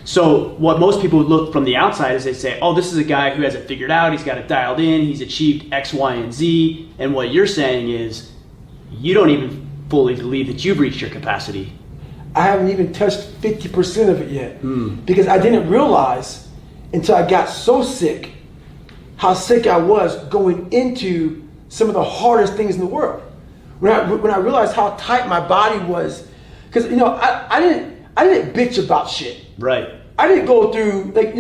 So what most people would look from the outside is they say, oh, this is a guy who has it figured out. He's got it dialed in. He's achieved X, Y, and Z. And what you're saying is you don't even fully believe that you've reached your capacity. I haven't even touched 50% of it yet because I didn't realize until I got so sick how sick I was going into some of the hardest things in the world. When I realized how tight my body was, because I didn't bitch about shit. Right. I didn't go through like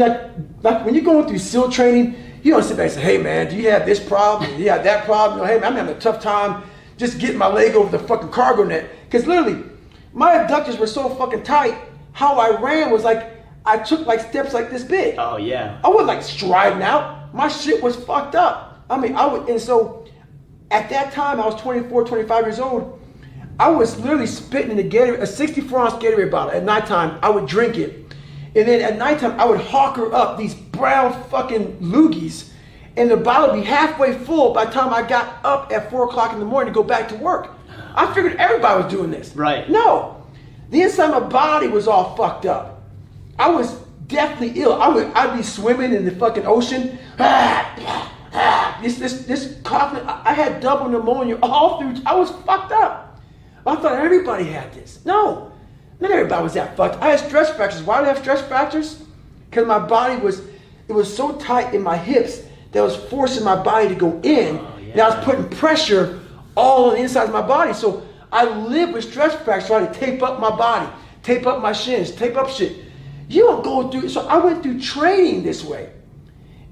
when you're going through SEAL training, you don't sit back and say, hey man, do you have this problem? Do you have that problem? Hey man, I'm having a tough time just getting my leg over the fucking cargo net. Because literally, my abductors were so fucking tight, how I ran was like, I took like steps like this big. Oh yeah. I wasn't like striding out. My shit was fucked up. I mean, and so at that time, I was 24, 25 years old. I was literally spitting in a 64-ounce Gatorade bottle. At nighttime, I would drink it. And then at nighttime, I would hawker up these brown fucking loogies, and the bottle would be halfway full by the time I got up at 4 o'clock in the morning to go back to work. I figured everybody was doing this. Right. No. The inside of my body was all fucked up. I was definitely ill. I'd be swimming in the fucking ocean. This coughing. I had double pneumonia all through. I was fucked up. I thought everybody had this. No, not everybody was that fucked. I had stress fractures. Why did I have stress fractures? Because my body was so tight in my hips that was forcing my body to go in. Oh, yeah. And I was putting pressure all on the inside of my body. So I lived with stress fractures, trying to tape up my body, tape up my shins, tape up shit. You don't go through. So I went through training this way.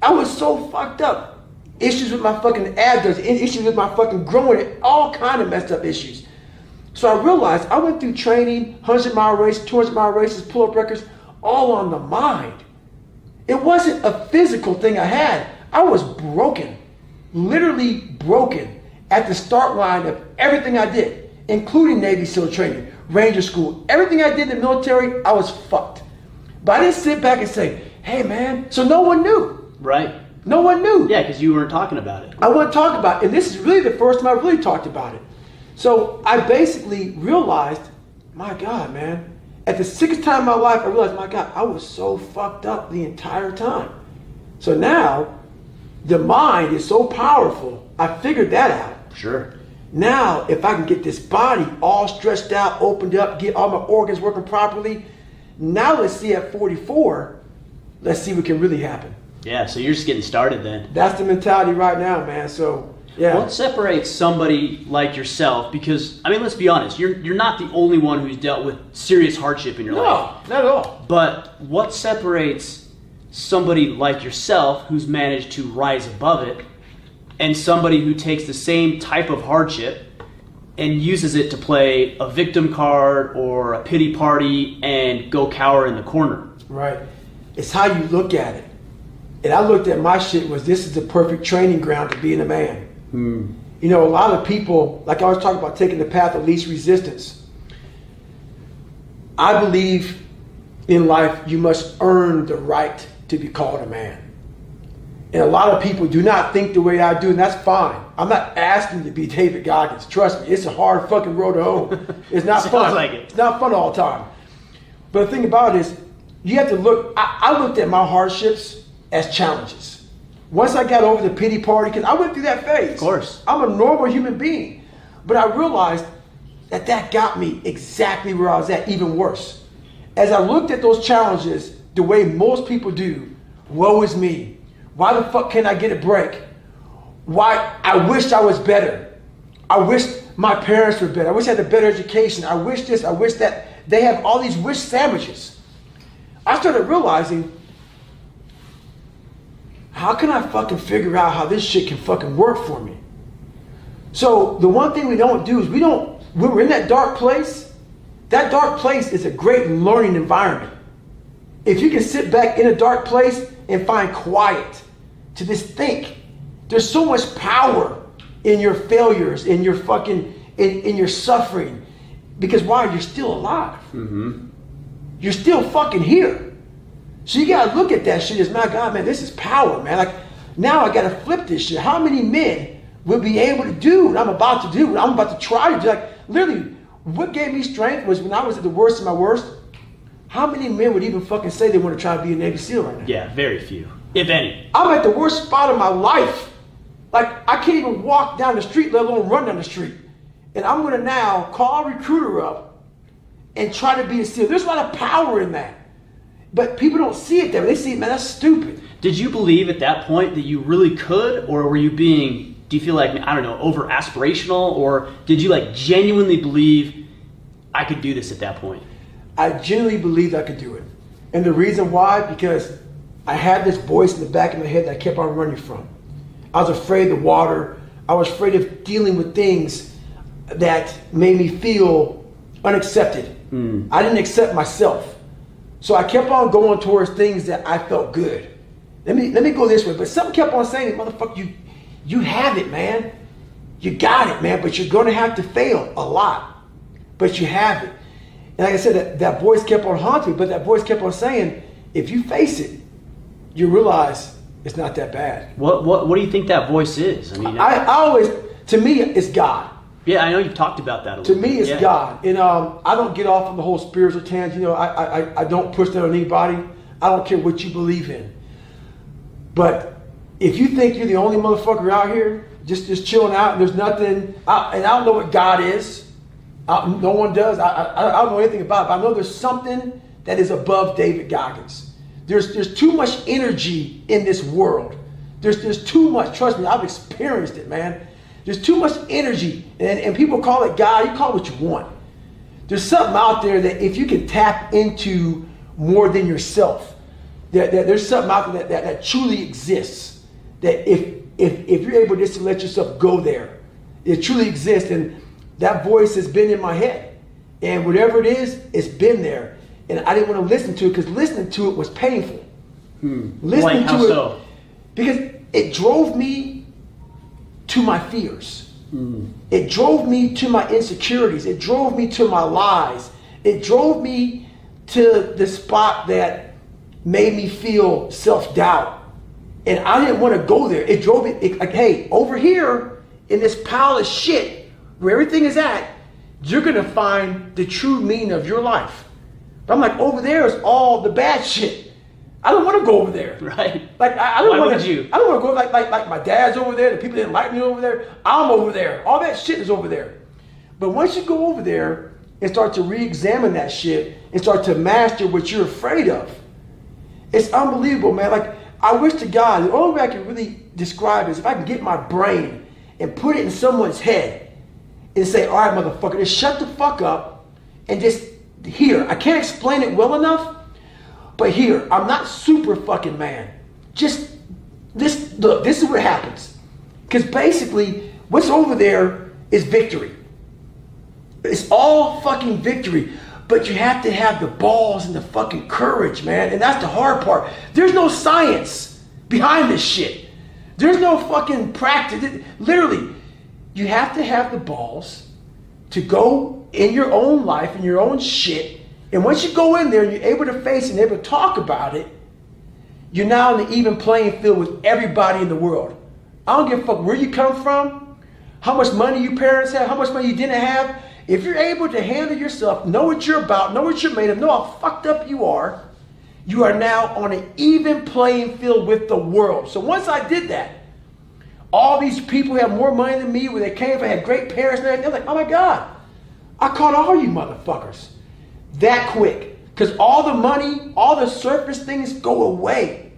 I was so fucked up. Issues with my fucking abdomen, issues with my fucking groin, all kind of messed up issues. So I realized I went through training, 100-mile race, 200-mile races, pull-up records, all on the mind. It wasn't a physical thing I had. I was broken, literally broken at the start line of everything I did, including Navy SEAL training, Ranger School. Everything I did in the military, I was fucked. But I didn't sit back and say, hey man, so no one knew. Right. No one knew. Yeah, because you weren't talking about it. I wasn't talking about it. And this is really the first time I really talked about it. So I basically realized, my God, man, at the 6th time in my life, I realized, my God, I was so fucked up the entire time. So now, the mind is so powerful. I figured that out. Sure. Now, if I can get this body all stretched out, opened up, get all my organs working properly, now let's see at 44, let's see what can really happen. Yeah, so you're just getting started then. That's the mentality right now, man. So, yeah. What separates somebody like yourself? Because, I mean, let's be honest, you're not the only one who's dealt with serious hardship in your life. No, not at all. But what separates somebody like yourself who's managed to rise above it and somebody who takes the same type of hardship and uses it to play a victim card or a pity party and go cower in the corner? Right. It's how you look at it. And I looked at my shit was, this is the perfect training ground to being a man. You know, a lot of people, like I was talking about, taking the path of least resistance. I believe in life you must earn the right to be called a man. And a lot of people do not think the way I do, and that's fine. I'm not asking you to be David Goggins. Trust me, it's a hard fucking road to hoe. It's not fun. Like it. It's not fun all the time. But the thing about it is, you have to look, I looked at my hardships as challenges. Once I got over the pity party, because I went through that phase. Of course. I'm a normal human being. But I realized that got me exactly where I was at, even worse. As I looked at those challenges the way most people do, woe is me. Why the fuck can't I get a break? Why? I wished I was better. I wish my parents were better. I wish I had a better education. I wish this, I wish that. They have all these wish sandwiches. I started realizing, how can I fucking figure out how this shit can fucking work for me? So the one thing we don't do is when we're in that dark place is a great learning environment. If you can sit back in a dark place and find quiet to just think, there's so much power in your failures, in your fucking, in your suffering. Because why? You're still alive. Mm-hmm. You're still fucking here. So you gotta look at that shit as, my God, man, this is power, man. Like, now I gotta flip this shit. How many men will be able to do what I'm about to do, what I'm about to try to do? Like, literally, what gave me strength was when I was at the worst of my worst, How many men would even fucking say they want to try to be a Navy SEAL right now? Yeah, very few, if any. I'm at the worst spot of my life. Like, I can't even walk down the street, let alone run down the street. And I'm going to now call a recruiter up and try to be a SEAL. There's a lot of power in that. But people don't see it there. They see, man, that's stupid. Did you believe at that point that you really could, or were you being, do you feel like, I don't know, over aspirational, or did you like genuinely believe I could do this at that point? I genuinely believed I could do it. And the reason why, because I had this voice in the back of my head that I kept on running from. I was afraid of the water. I was afraid of dealing with things that made me feel unaccepted. I didn't accept myself. So I kept on going towards things that I felt good. Let me go this way. But something kept on saying, motherfucker, you have it, man. You got it, man. But you're going to have to fail a lot. But you have it. And like I said, that voice kept on haunting me. But that voice kept on saying, if you face it, you realize it's not that bad. What do you think that voice is? I mean, I always, to me, it's God. Yeah, I know you've talked about that a little bit. To me, it's God. And I don't get off on the whole spiritual tangent. You know, I don't push that on anybody. I don't care what you believe in. But if you think you're the only motherfucker out here, just chilling out, and there's nothing, and I don't know what God is. No one does. I don't know anything about it. But I know there's something that is above David Goggins. There's too much energy in this world. There's too much. Trust me, I've experienced it, man. There's too much energy, and people call it God. You call it what you want. There's something out there that if you can tap into more than yourself, that there's something out there that truly exists. That if you're able just to let yourself go there, it truly exists. And that voice has been in my head, and whatever it is, it's been there. And I didn't want to listen to it because listening to it was painful. Listening to it because it drove me to my fears. It drove me to my insecurities. It drove me to my lies. It drove me to the spot that made me feel self-doubt. And I didn't want to go there. It drove me, like, hey, over here in this pile of shit where everything is at, you're going to find the true meaning of your life. But I'm like, over there is all the bad shit. I don't want to go over there. Right. Like I don't want to. You? I don't want to go like my dad's over there. The people didn't like me over there. I'm over there. All that shit is over there. But once you go over there and start to re-examine that shit and start to master what you're afraid of, it's unbelievable, man. Like I wish to God, the only way I can really describe it is if I can get my brain and put it in someone's head and say, all right, motherfucker, just shut the fuck up and just hear. I can't explain it well enough. But here, I'm not super fucking man. Just this, look, this is what happens. Because basically, what's over there is victory. It's all fucking victory. But you have to have the balls and the fucking courage, man. And that's the hard part. There's no science behind this shit. There's no fucking practice. Literally, you have to have the balls to go in your own life, in your own shit. And once you go in there and you're able to face it and able to talk about it, you're now in the even playing field with everybody in the world. I don't give a fuck where you come from, how much money your parents have, how much money you didn't have. If you're able to handle yourself, know what you're about, know what you're made of, know how fucked up you are now on an even playing field with the world. So once I did that, all these people who have more money than me, where they came from, had great parents and everything, they're like, oh my God, I caught all you motherfuckers. That quick. Because all the money, all the surface things go away.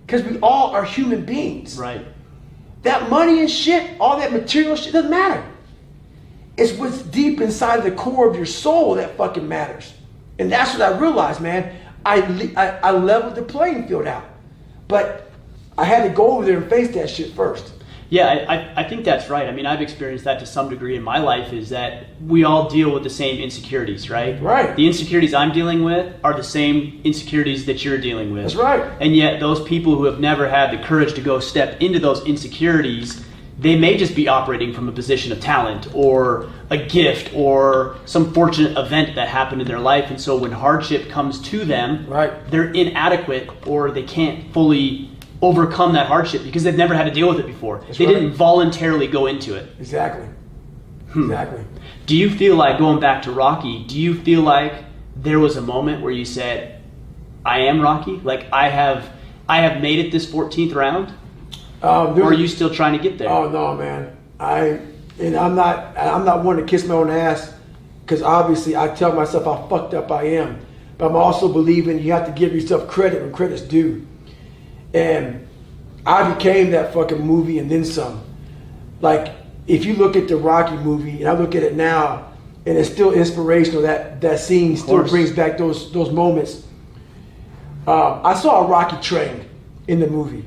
Because we all are human beings. Right. That money and shit, all that material shit, doesn't matter. It's what's deep inside of the core of your soul that fucking matters. And that's what I realized, man. I leveled the playing field out. But I had to go over there and face that shit first. Yeah, I think that's right. I mean, I've experienced that to some degree in my life, is that we all deal with the same insecurities, right? Right. The insecurities I'm dealing with are the same insecurities that you're dealing with. That's right. And yet those people who have never had the courage to go step into those insecurities, they may just be operating from a position of talent or a gift or some fortunate event that happened in their life. And so when hardship comes to them, right, they're inadequate or they can't fully overcome that hardship because they've never had to deal with it before. That's they right. didn't voluntarily go into it. Exactly. Exactly. Do you feel like, going back to Rocky, do you feel like there was a moment where you said, I am Rocky? Like, I have made it this 14th round? Or are you still trying to get there? Oh, no, man. I'm not one to kiss my own ass, because obviously I tell myself how fucked up I am. But I'm also believing you have to give yourself credit when credit's due. And I became that fucking movie and then some. Like, if you look at the Rocky movie, and I look at it now, and it's still inspirational, that scene still brings back those moments. I saw a Rocky train in the movie,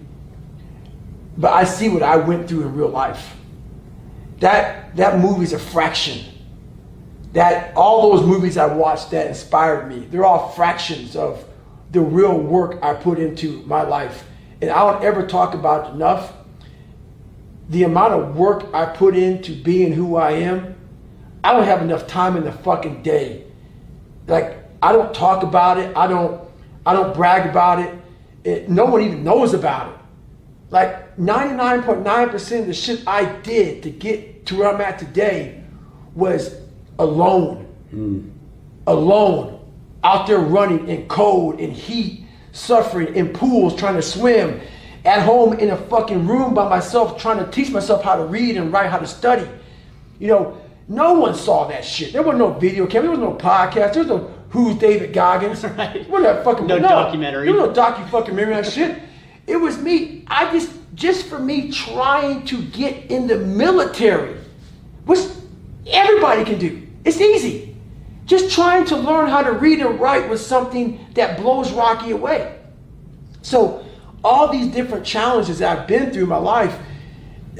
but I see what I went through in real life. That movie's a fraction. That all those movies I watched that inspired me, they're all fractions of the real work I put into my life. And I don't ever talk about it enough. The amount of work I put into being who I am, I don't have enough time in the fucking day. Like, I don't talk about it. I don't brag about it. No one even knows about it. Like 99.9% of the shit I did to get to where I'm at today was alone. Alone. Out there running in cold, in heat, suffering, in pools, trying to swim. At home in a fucking room by myself, trying to teach myself how to read and write, how to study. You know, no one saw that shit. There was no video camera, there was no podcast, there was no Who's David Goggins. Right. What that fucking no documentary. There was no docu-fucking-memory on that shit. It was me. Just for me trying to get in the military, which everybody can do. It's easy. Just trying to learn how to read and write was something that blows Rocky away. So all these different challenges that I've been through in my life,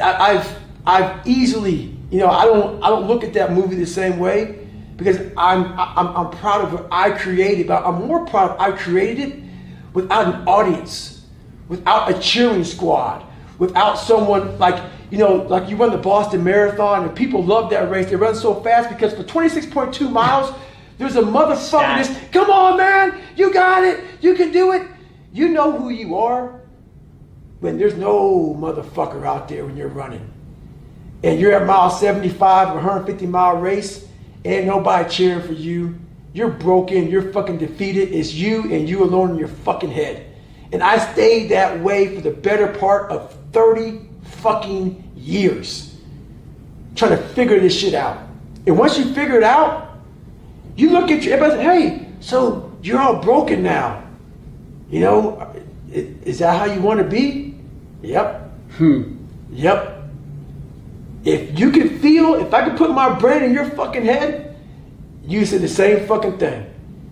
I've easily, you know, I don't look at that movie the same way, because I'm proud of what I created, but I'm more proud I created it without an audience, without a cheering squad, without someone like, you know, like you run the Boston Marathon and people love that race. They run so fast because for 26.2 miles, there's a motherfucker just, come on, man, you got it, you can do it. You know who you are when there's no motherfucker out there when you're running. And you're at mile 75 of a 150-mile race, ain't nobody cheering for you. You're broken, you're fucking defeated. It's you and you alone in your fucking head. And I stayed that way for the better part of 30 fucking years, trying to figure this shit out. And once you figure it out, you look at everybody, hey, so you're all broken now. You know, is that how you want to be? Yep. Yep. If you can feel, if I could put my brain in your fucking head, you said the same fucking thing.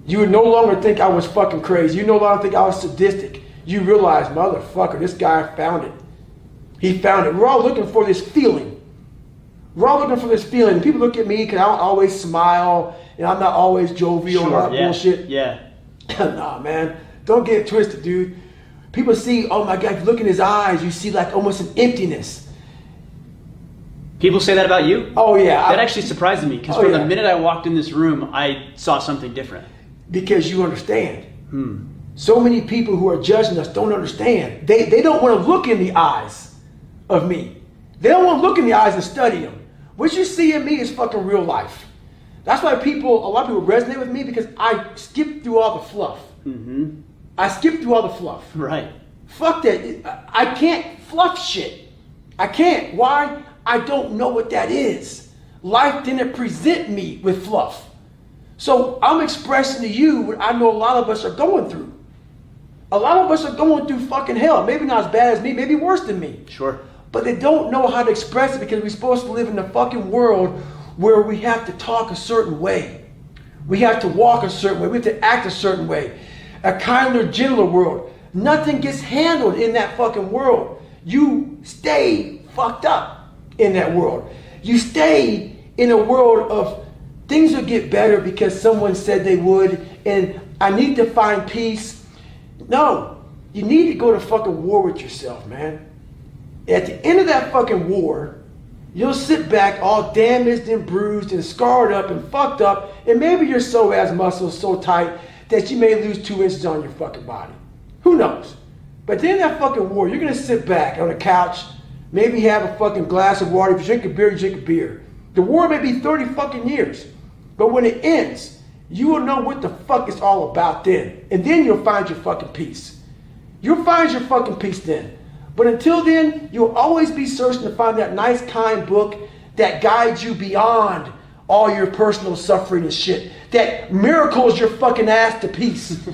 You would no longer think I was fucking crazy. You no longer think I was sadistic. You realize, motherfucker, this guy found it. He found it. We're all looking for this feeling. We're all looking for this feeling. People look at me because I don't always smile and I'm not always jovial and all that bullshit. Yeah. Nah, man. Don't get it twisted, dude. People see, oh my God, you look in his eyes, you see like almost an emptiness. People say that about you? Oh yeah. That actually surprised me, because from the minute I walked in this room, I saw something different. Because you understand. So many people who are judging us don't understand. They don't want to look in the eyes of me. They don't want to look in the eyes and study them. What you see in me is fucking real life. That's why a lot of people resonate with me, because I skip through all the fluff. I skip through all the fluff. Right. Fuck that. I can't fluff shit. I can't. Why? I don't know what that is. Life didn't present me with fluff. So I'm expressing to you what I know a lot of us are going through. A lot of us are going through fucking hell. Maybe not as bad as me, maybe worse than me. Sure. But they don't know how to express it, because we're supposed to live in a fucking world where we have to talk a certain way. We have to walk a certain way. We have to act a certain way. A kinder, gentler world. Nothing gets handled in that fucking world. You stay fucked up in that world. You stay in a world of things will get better because someone said they would, and I need to find peace. No, you need to go to fucking war with yourself, man. At the end of that fucking war, you'll sit back all damaged and bruised and scarred up and fucked up, and maybe your psoas muscles so tight that you may lose 2 inches on your fucking body. Who knows? But at the end of that fucking war, you're gonna sit back on a couch, maybe have a fucking glass of water. If you drink a beer, you drink a beer. The war may be 30 fucking years, but when it ends, You will know what the fuck it's all about then. And then you'll find your fucking peace. You'll find your fucking peace then. But until then, you'll always be searching to find that nice, kind book that guides you beyond all your personal suffering and shit. That miracles your fucking ass to peace.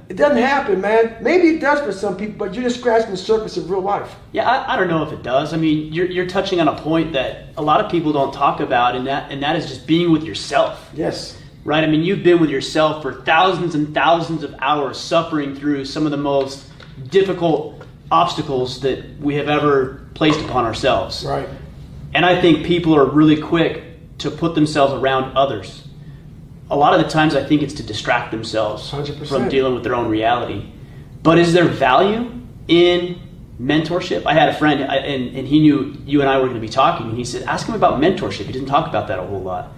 It doesn't happen, man. Maybe it does for some people, but you're just scratching the surface of real life. Yeah, I don't know if it does. I mean, you're touching on a point that a lot of people don't talk about, and that is just being with yourself. Yes. Right? I mean, you've been with yourself for thousands and thousands of hours suffering through some of the most difficult obstacles that we have ever placed upon ourselves. Right. And I think people are really quick to put themselves around others. A lot of the times I think it's to distract themselves 100%. from dealing with their own reality. But is there value in mentorship? I had a friend, and he knew you and I were going to be talking, and he said, ask him about mentorship. He didn't talk about that a whole lot.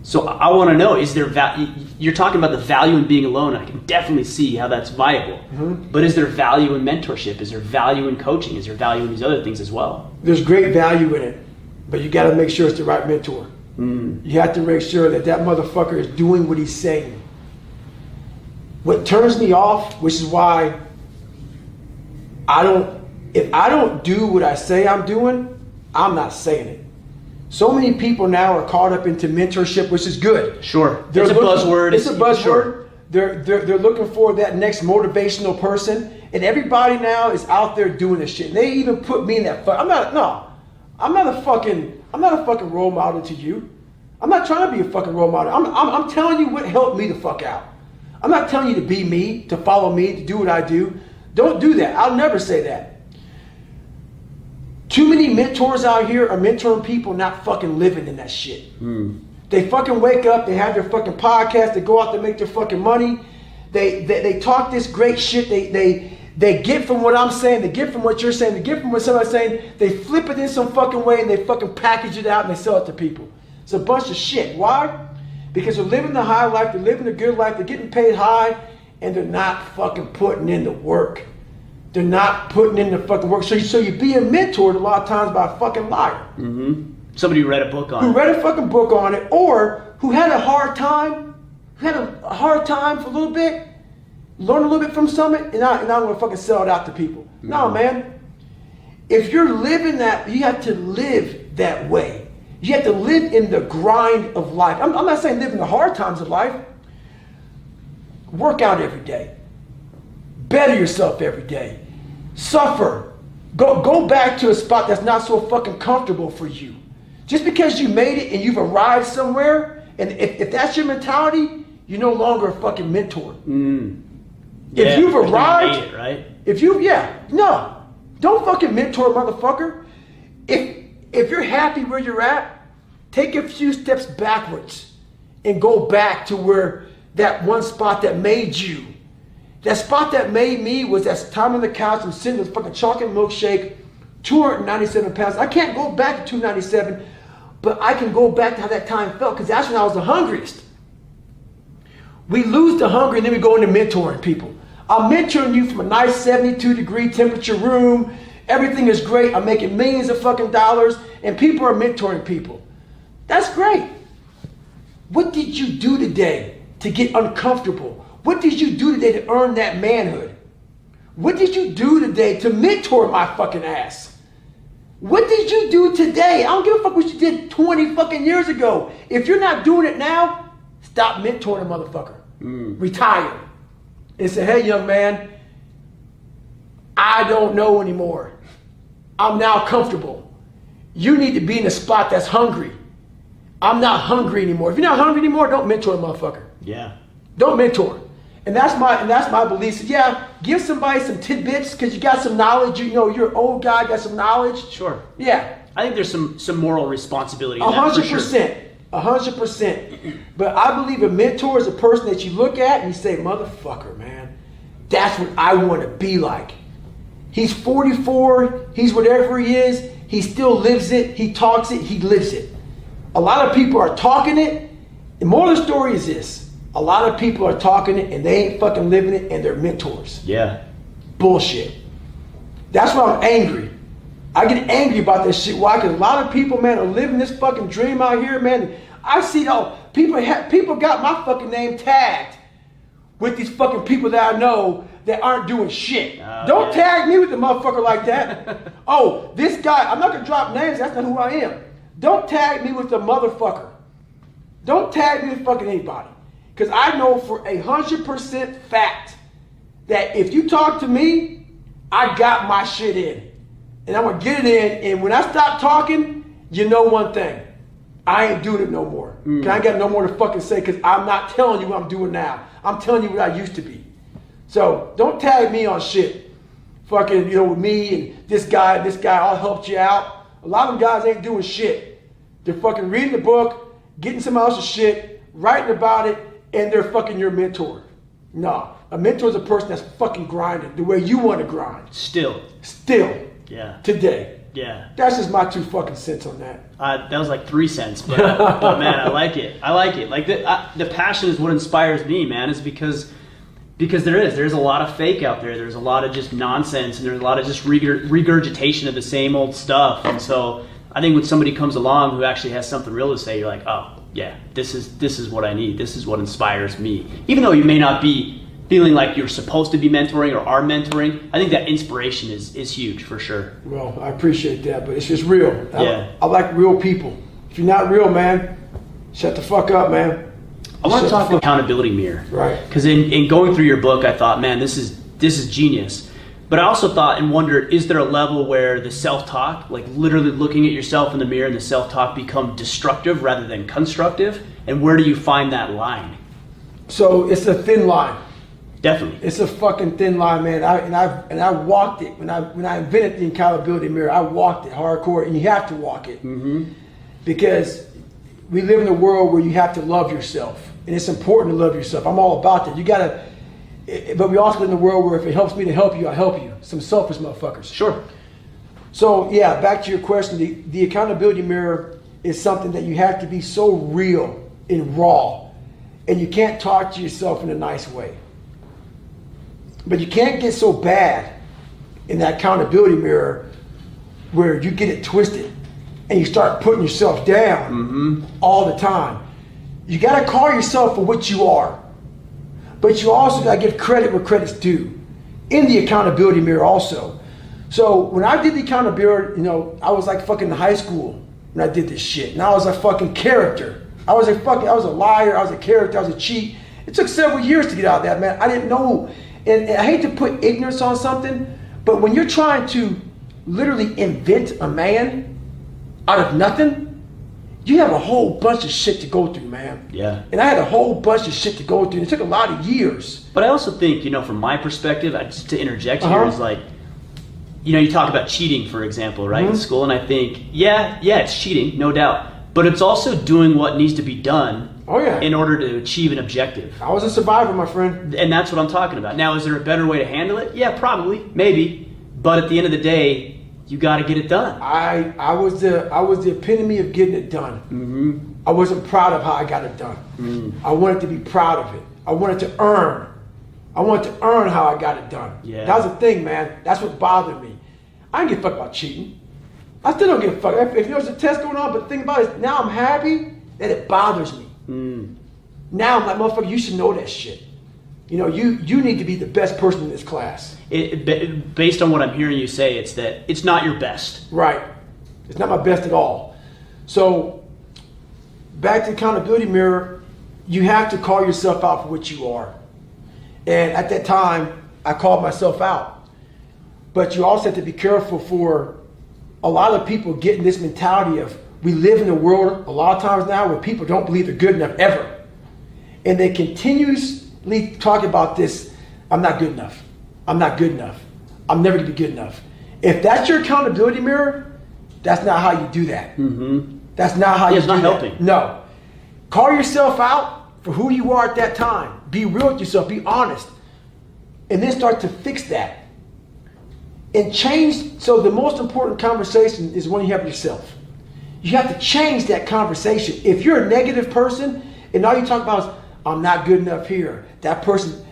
So I want to know, is there value? You're talking about the value in being alone. I can definitely see how that's viable. Mm-hmm. But is there value in mentorship? Is there value in coaching? Is there value in these other things as well? There's great value in it, but you got to make sure it's the right mentor. You have to make sure that motherfucker is doing what he's saying. What turns me off, which is why if I don't do what I say I'm doing, I'm not saying it. So many people now are caught up into mentorship, which is good. Sure. It's a buzzword. It's a buzzword. Sure. They're looking for that next motivational person, and everybody now is out there doing this shit. And they even put me in that I'm not a fucking role model to you. I'm not trying to be a fucking role model. I'm telling you what helped me the fuck out. I'm not telling you to be me, to follow me, to do what I do. Don't do that. I'll never say that. Too many mentors out here are mentoring people not fucking living in that shit. They fucking wake up, they have their fucking podcast, they go out to make their fucking money. They talk this great shit. They get from what I'm saying, they get from what you're saying, they get from what somebody's saying, they flip it in some fucking way and they fucking package it out and they sell it to people. It's a bunch of shit. Why? Because they're living the high life, they're living the good life, they're getting paid high, and they're not fucking putting in the work. They're not putting in the fucking work. So you're being mentored a lot of times by a fucking liar. Mm-hmm. Somebody who read a book on it. Who read a fucking book on it, or who had a hard time for a little bit, learn a little bit from something, and I'm going to fucking sell it out to people. Mm-hmm. No, man. If you're living that, you have to live that way. You have to live in the grind of life. I'm not saying live in the hard times of life. Work out every day. Better yourself every day. Suffer. Go back to a spot that's not so fucking comfortable for you. Just because you made it and you've arrived somewhere, and if that's your mentality, you're no longer a fucking mentor. Yeah, if you've arrived, you made it, right? Don't fucking mentor, motherfucker. If you're happy where you're at, take a few steps backwards and go back to where that one spot that made you. That spot that made me was that time on the couch and sitting with a fucking chocolate milkshake, 297 pounds. I can't go back to 297, but I can go back to how that time felt, because that's when I was the hungriest. We lose the hunger and then we go into mentoring people. I'm mentoring you from a nice 72-degree temperature room. Everything is great. I'm making millions of fucking dollars, and people are mentoring people. That's great. What did you do today to get uncomfortable? What did you do today to earn that manhood? What did you do today to mentor my fucking ass? What did you do today? I don't give a fuck what you did 20 fucking years ago. If you're not doing it now, stop mentoring a motherfucker. Retire. And say, hey, young man, I don't know anymore. I'm now comfortable. You need to be in a spot that's hungry. I'm not hungry anymore. If you're not hungry anymore, don't mentor a motherfucker. Yeah. Don't mentor. And that's my belief. So yeah, give somebody some tidbits because you got some knowledge. You know, you're an old guy, got some knowledge. Sure. Yeah. I think there's some moral responsibility in that, for sure. 100%. But I believe a mentor is a person that you look at and you say, motherfucker, man, that's what I want to be like. He's 44, he's whatever he is, he still lives it, he talks it, he lives it. A lot of people are talking it. The moral of the story is this. A lot of people are talking it and they ain't fucking living it, and they're mentors. Yeah. Bullshit. That's why I'm angry. I get angry about this shit. Why? Because a lot of people, man, are living this fucking dream out here, man. I see People got my fucking name tagged with these fucking people that I know that aren't doing shit. Don't tag me with the motherfucker like that. Oh, this guy, I'm not gonna drop names, that's not who I am. Don't tag me with the motherfucker. Don't tag me with fucking anybody. Because I know for 100% fact that if you talk to me, I got my shit in. And I'm gonna get it in, and when I stop talking, you know one thing. I ain't doing it no more. I ain't got no more to fucking say because I'm not telling you what I'm doing now. I'm telling you what I used to be. So don't tag me on shit. Fucking, with me and this guy all helped you out. A lot of them guys ain't doing shit. They're fucking reading the book, getting somebody else's shit, writing about it, and they're fucking your mentor. No, a mentor is a person that's fucking grinding the way you want to grind. Still. Yeah. Today. Yeah. That's just my 2 fucking cents on that. That was like 3 cents, but man, I like it. Like the passion is what inspires me, man. Is because there's a lot of fake out there. There's a lot of just nonsense, and there's a lot of just regurgitation of the same old stuff. And so I think when somebody comes along who actually has something real to say, you're like, oh yeah, this is what I need. This is what inspires me. Even though you may not be feeling like you're supposed to be mentoring or are mentoring, I think that inspiration is huge for sure. Well, I appreciate that, but it's just real. Yeah. I like real people. If you're not real, man, shut the fuck up, man. I want to talk about accountability mirror. Right. Because in going through your book, I thought, man, this is genius. But I also thought and wondered, is there a level where the self-talk, like literally looking at yourself in the mirror and the self-talk become destructive rather than constructive? And where do you find that line? So it's a thin line. Definitely. It's a fucking thin line, man. I walked it. When I invented the accountability mirror, I walked it hardcore, and you have to walk it. Mm-hmm. Because we live in a world where you have to love yourself. And it's important to love yourself. I'm all about that. You gotta, but we also live in a world where if it helps me to help you, I help you. Some selfish motherfuckers. Sure. So yeah, back to your question, the accountability mirror is something that you have to be so real and raw. And you can't talk to yourself in a nice way. But you can't get so bad in that accountability mirror where you get it twisted and you start putting yourself down all the time. You got to call yourself for what you are. But you also got to give credit where credit's due in the accountability mirror also. So when I did the accountability, I was like fucking in high school when I did this shit. And I was a fucking character. I was a liar, I was a character, I was a cheat. It took several years to get out of that, man. I didn't know. And I hate to put ignorance on something, but when you're trying to literally invent a man out of nothing, you have a whole bunch of shit to go through, man. Yeah. And I had a whole bunch of shit to go through. It took a lot of years. But I also think, from my perspective, just to interject here, is like, you talk about cheating, for example, right, in school, and I think, yeah, it's cheating, no doubt. But it's also doing what needs to be done in order to achieve an objective. I was a survivor, my friend. And that's what I'm talking about. Now, is there a better way to handle it? Yeah, probably, maybe. But at the end of the day, you got to get it done. I was the epitome of getting it done. Mm-hmm. I wasn't proud of how I got it done. I wanted to be proud of it. I wanted to earn. I wanted to earn how I got it done. Yeah. That was the thing, man. That's what bothered me. I didn't give a fuck about cheating. I still don't give a fuck. If there's a test going on, but the thing about it is now I'm happy that it bothers me. Now I'm like, motherfucker, you should know that shit. You need to be the best person in this class. Based on what I'm hearing you say, it's that it's not your best. Right. It's not my best at all. So back to the accountability mirror, you have to call yourself out for what you are. And at that time, I called myself out. But you also have to be careful for a lot of people getting this mentality of, we live in a world a lot of times now where people don't believe they're good enough ever. And they continuously talk about this, I'm not good enough. I'm not good enough. I'm never gonna be good enough. If that's your accountability mirror, that's not how you do that. Mm-hmm. That's not how you do that. It's not helping. No. Call yourself out for who you are at that time. Be real with yourself, be honest. And then start to fix that. And change, so the most important conversation is when you have yourself. You have to change that conversation. If you're a negative person and all you talk about is, I'm not good enough here, that person,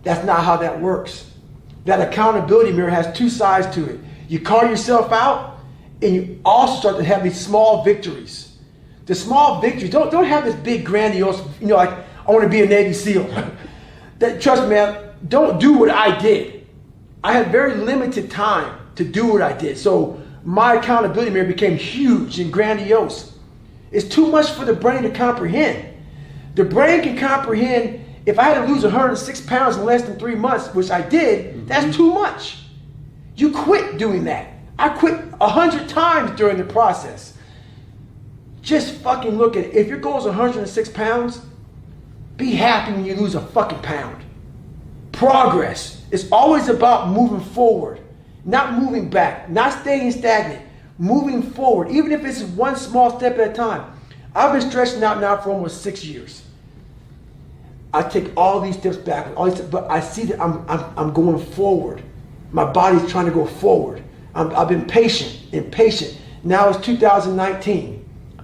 that's not how that works. That accountability mirror has 2 sides to it. You call yourself out and you also start to have these small victories The small victories. Don't have this big grandiose, like I want to be a Navy SEAL. Trust me, man, don't do what I did. I had very limited time to do what I did. So my accountability mirror became huge and grandiose. It's too much for the brain to comprehend. The brain can comprehend if I had to lose 106 pounds in less than 3 months, which I did, that's too much. You quit doing that. I quit 100 times during the process. Just fucking look at it. If your goal is 106 pounds, be happy when you lose a fucking pound. Progress is always about moving forward, not moving back, not staying stagnant, moving forward, even if it's one small step at a time. I've been stretching out now for almost 6 years. I take all these steps back, but I see that I'm going forward. My body's trying to go forward. I've been patient and patient. Now it's 2019.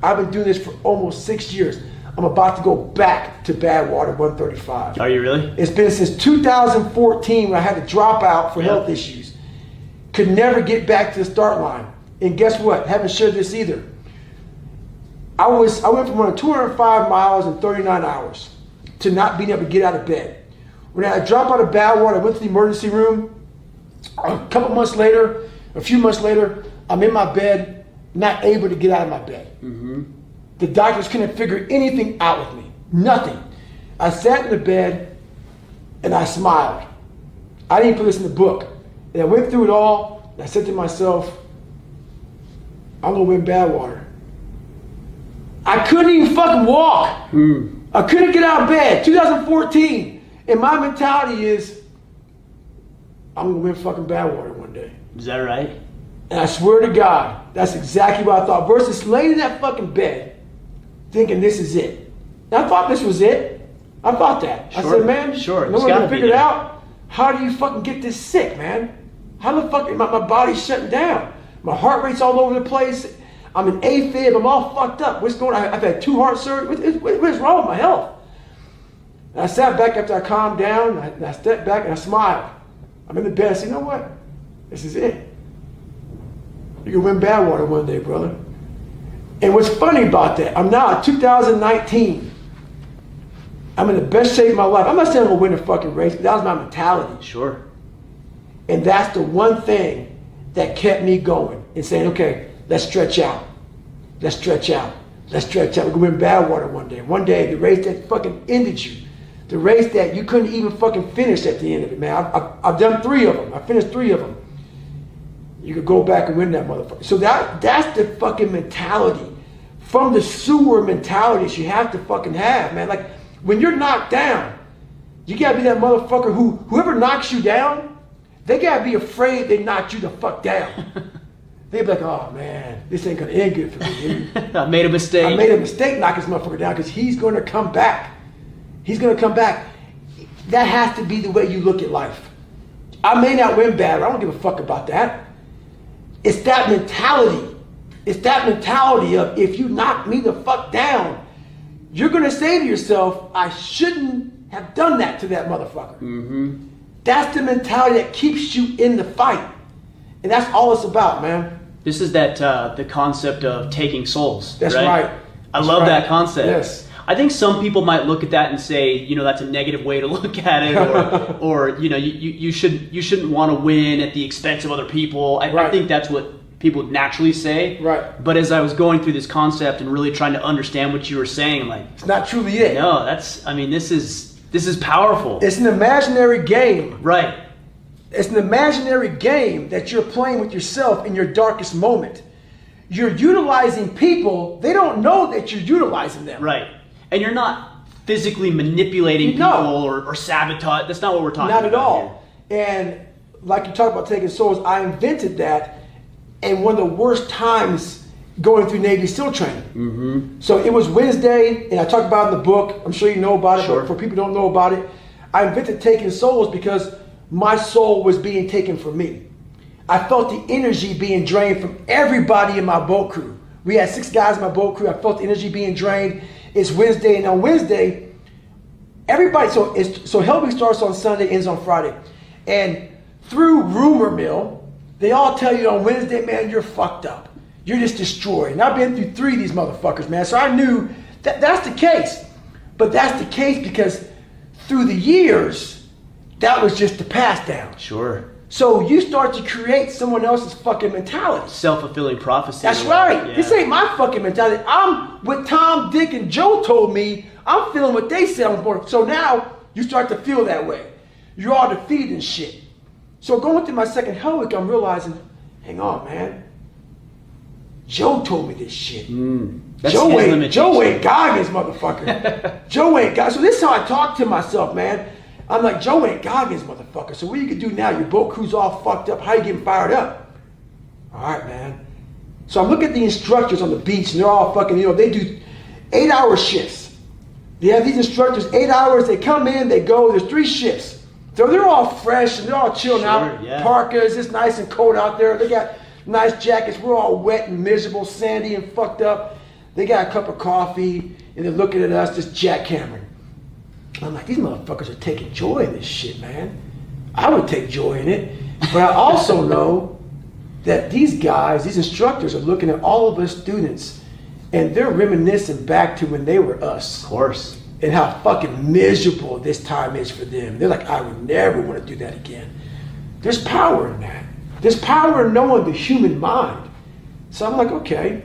I've been doing this for almost 6 years. I'm about to go back to Badwater 135. Are you really? It's been since 2014 when I had to drop out for health issues. Could never get back to the start line. And guess what? Haven't shared this either. I went from running 205 miles in 39 hours to not being able to get out of bed. When I dropped out of Badwater, I went to the emergency room. A few months later, I'm in my bed, not able to get out of my bed. The doctors couldn't figure anything out with me. Nothing. I sat in the bed and I smiled. I didn't put this in the book. And I went through it all and I said to myself, I'm gonna win Badwater. I couldn't even fucking walk. I couldn't get out of bed. 2014. And my mentality is, I'm gonna win fucking Badwater one day. Is that right? And I swear to God, that's exactly what I thought. Versus laying in that fucking bed, thinking this is it. And I thought this was it. I thought that. Sure. I said, man, no one can figure it out. How do you fucking get this sick, man? How the fuck, my body's shutting down. My heart rate's all over the place. I'm in AFib, I'm all fucked up. What's going on? I've had 2 heart surgeries. What is wrong with my health? And I sat back after I calmed down, and I stepped back and I smiled. I'm in the bed, I said, you know what? This is it. You can win Badwater one day, brother. And what's funny about that, I'm now in 2019. I'm in the best shape of my life. I'm not saying I'm gonna win a fucking race, but that was my mentality. Sure. And that's the one thing that kept me going and saying, okay, let's stretch out. Let's stretch out. Let's stretch out. We're gonna win Badwater one day. One day, the race that fucking ended you. The race that you couldn't even fucking finish at the end of it, man. I've done 3 of them. I finished 3 of them. You could go back and win that motherfucker. So that's the fucking mentality. From the sewer mentalities you have to fucking have, man. Like, when you're knocked down, you gotta be that motherfucker whoever knocks you down, they gotta be afraid they knocked you the fuck down. They'd be like, oh man, this ain't gonna end good for me. I made a mistake. I made a mistake knocking this motherfucker down because he's gonna come back. He's gonna come back. That has to be the way you look at life. I may not win bad, I don't give a fuck about that. It's that mentality. It's that mentality of, if you knock me the fuck down, you're gonna say to yourself, I shouldn't have done that to that motherfucker. That's the mentality that keeps you in the fight. And that's all it's about, man. This is that the concept of taking souls. That's right. I love that concept. Yes. I think some people might look at that and say, that's a negative way to look at it, or you shouldn't want to win at the expense of other people. I think that's what people naturally say. Right. But as I was going through this concept and really trying to understand what you were saying, I'm like, it's not truly it. No, this is powerful. It's an imaginary game. Right. It's an imaginary game that you're playing with yourself in your darkest moment. You're utilizing people, they don't know that you're utilizing them. Right. And you're not physically manipulating people or sabotage. That's not what we're talking about. Not at all. Here. And like you talked about taking souls, I invented that in one of the worst times going through Navy SEAL training. So it was Wednesday, and I talked about it in the book. I'm sure you know about it, but for people who don't know about it, I invented taking souls because my soul was being taken from me. I felt the energy being drained from everybody in my boat crew. We had 6 guys in my boat crew. I felt the energy being drained. It's Wednesday, and on Wednesday, everybody, so Hell Week starts on Sunday, ends on Friday. And through rumor mill, they all tell you on Wednesday, man, you're fucked up. you're just destroyed. And I've been through 3 of these motherfuckers, man. So I knew that that's the case. But that's the case because through the years, that was just the pass down. Sure. So you start to create someone else's fucking mentality. Self-fulfilling prophecy. That's right. Yeah. This ain't my fucking mentality. I'm what Tom, Dick, and Joe told me. I'm feeling what they said on board. So now you start to feel that way. You're all defeated and shit. So going through my second hell week, I'm realizing, hang on, man. Joe told me this shit. Joe ain't Goggins, motherfucker. Joe ain't Goggins. So this is how I talk to myself, man. I'm like, Joe ain't Goggins, motherfucker. So what you can do now, your boat crew's all fucked up. How you getting fired up? All right, man. So I'm looking at the instructors on the beach, and they're all fucking, they do 8-hour shifts. They have these instructors, 8 hours, they come in, they go, there's 3 shifts. So they're all fresh, and they're all chilling out. Yeah. Parkas, it's nice and cold out there. They got nice jackets. We're all wet and miserable, sandy and fucked up. They got a cup of coffee, and they're looking at us, just jackhammering. I'm like, these motherfuckers are taking joy in this shit, man. I would take joy in it. But I also know that these guys, these instructors are looking at all of us students, and they're reminiscing back to when they were us. Of course. And how fucking miserable this time is for them. They're like, I would never want to do that again. There's power in that. There's power in knowing the human mind. So I'm like, okay,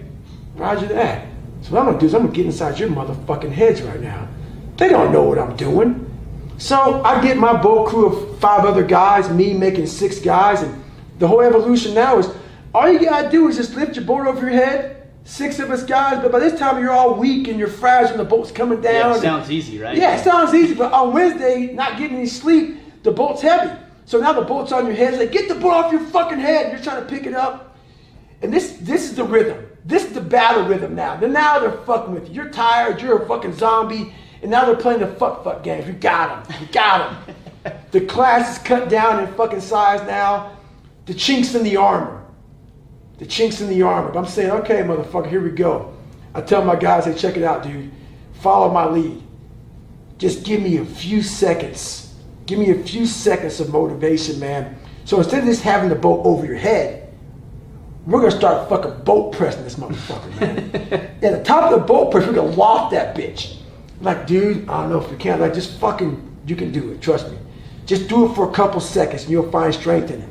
roger that. So what I'm going to do is I'm going to get inside your motherfucking heads right now. They don't know what I'm doing. So I get my boat crew of 5 other guys, me making 6 guys, and the whole evolution now is all you got to do is just lift your boat over your head, 6 of us guys, but by this time you're all weak and you're fragile and the boat's coming down. Yeah, it sounds easy, right? Yeah, it sounds easy, but on Wednesday, not getting any sleep, the boat's heavy. So now the boat's on your head. It's like, get the boat off your fucking head. And you're trying to pick it up. And this is the rhythm. This is the battle rhythm now. Now they're fucking with you. You're tired. You're a fucking zombie. And now they're playing the fuck games. You got them. You got them. The class is cut down in fucking size now. The chinks in the armor. The chinks in the armor. But I'm saying, okay, motherfucker, here we go. I tell my guys, hey, check it out, dude. Follow my lead. Just give me a few seconds. Give me a few seconds of motivation, man. So instead of just having the boat over your head, we're going to start fucking boat pressing this motherfucker, man. At the top of the boat press, we're going to loft that bitch. Like, dude, I don't know if you can. Like, just fucking, you can do it. Trust me. Just do it for a couple seconds and you'll find strength in it.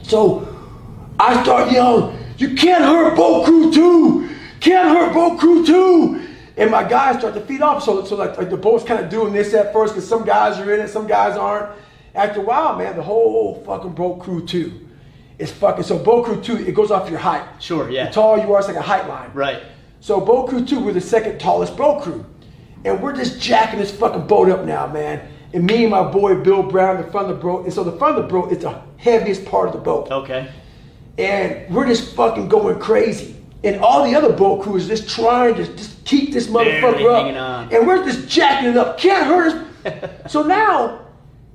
So I start yelling, you can't hurt boat crew 2. Can't hurt boat crew 2. And my guys start to feed off. So like the boat's kind of doing this at first because some guys are in it, some guys aren't. After a while, man, the whole fucking boat crew 2 is fucking. So boat crew 2, it goes off your height. Sure, yeah. The taller you are, it's like a height line. Right. So boat crew 2, we're the second tallest boat crew. And we're just jacking this fucking boat up now, man. And me and my boy Bill Brown, the front of the boat. And so the front of the boat is the heaviest part of the boat. Okay. And we're just fucking going crazy. And all the other boat crew is just trying to just keep this motherfucker up. Hanging on. And we're just jacking it up. Can't hurt us. So now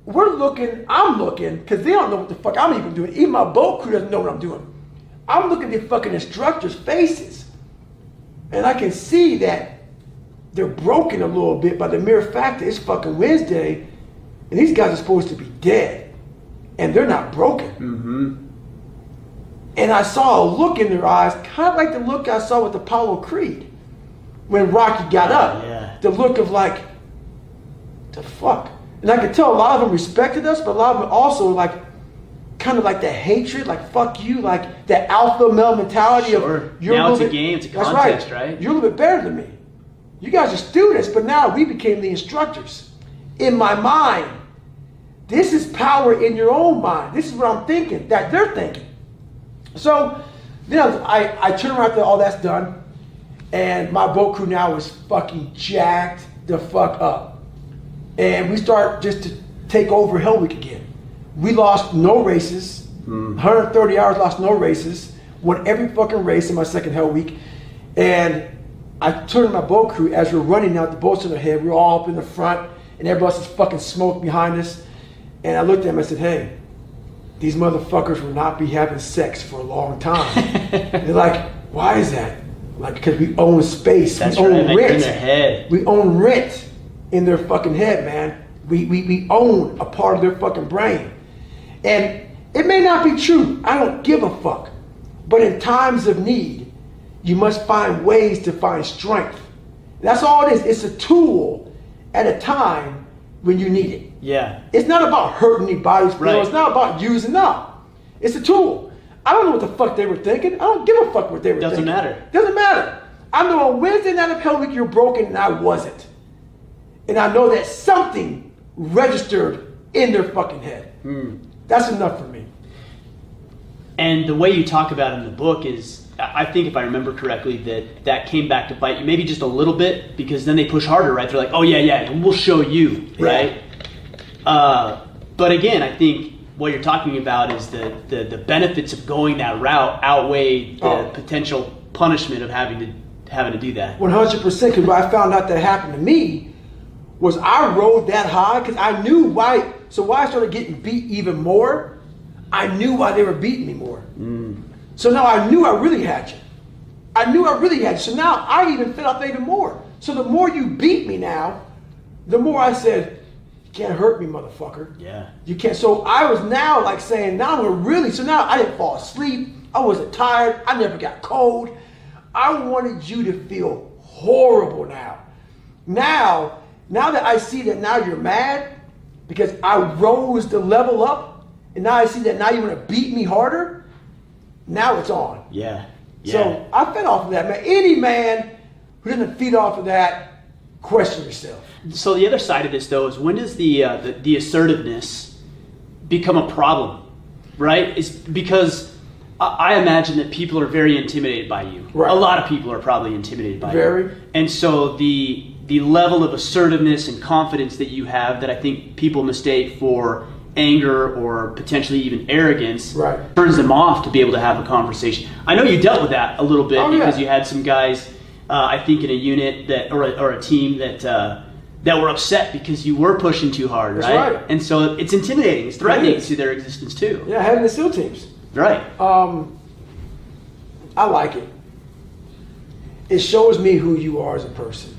I'm looking, because they don't know what the fuck I'm even doing. Even my boat crew doesn't know what I'm doing. I'm looking at the fucking instructors' faces. And I can see that they're broken a little bit by the mere fact that it's fucking Wednesday and these guys are supposed to be dead. And they're not broken. Mm-hmm. And I saw a look in their eyes, kind of like the look I saw with Apollo Creed when Rocky got up. Yeah. The look of like, the fuck? And I could tell a lot of them respected us, but a lot of them also like, kind of like that hatred, like fuck you, like that alpha male mentality of you're now a it's a bit, game, it's a that's contest, right? You're a little bit better than me. You guys are students, but now we became the instructors. In my mind, this is power in your own mind. This is what I'm thinking, that they're thinking. So, I turn around after all that's done, and my boat crew now is fucking jacked the fuck up. And we start just to take over Hell Week again. We lost no races, 130 hours, lost no races, won every fucking race in my second Hell Week. And I turned to my boat crew as we're running out, the boat's in their head, we're all up in the front, and everybody else is fucking smoke behind us. And I looked at them and I said, hey, these motherfuckers will not be having sex for a long time. They're like, why is that? Like, because we own space. That's we own right, rent. in their head. We own rent in their fucking head, man. We own a part of their fucking brain. And it may not be true. I don't give a fuck. But in times of need, You must find ways to find strength. That's all it is. It's a tool at a time when you need it. Yeah. It's not about hurting anybody's feelings. Right. It's not about using up. It's a tool. I don't know what the fuck they were thinking. I don't give a fuck what they were Doesn't thinking. matter. Doesn't matter. I know on Wednesday night of Hell Week you're broken and I wasn't. And I know that something registered in their fucking head. That's enough for me. And the way you talk about it in the book is, I think if I remember correctly, that came back to bite you maybe just a little bit, because then they push harder, right? They're like, oh yeah, we'll show you, right? But again, I think what you're talking about is the benefits of going that route outweigh the potential punishment of having to do that. 100%, because when I found out that happened to me was I rode that high because I knew why. So why I started getting beat even more, I knew why they were beating me more. So now I knew I really had you. I knew I really had you. So now I even fed off even more. So the more you beat me now, the more I said, you can't hurt me, motherfucker. Yeah. You can't. So I was now like saying, now I'm gonna really, so now I didn't fall asleep. I wasn't tired. I never got cold. I wanted you to feel horrible now. Now that I see that now you're mad because I rose the level up, and now I see that now you want to beat me harder, now it's on. Yeah. So I fed off of that, man. Any man who doesn't feed off of that, question yourself. So the other side of this, though, is when does the assertiveness become a problem, right? It's because I imagine that people are very intimidated by you. Right. A lot of people are probably intimidated by Very. you. And so the level of assertiveness and confidence that you have, that I think people mistake for anger or potentially even arrogance, right, turns them off to be able to have a conversation. I know you dealt with that a little bit because you had some guys, I think, in a unit that or a team that were upset because you were pushing too hard, right? That's right. And so it's intimidating, it's threatening to their existence too. Yeah, having the SEAL teams. Right. I like it. It shows me who you are as a person.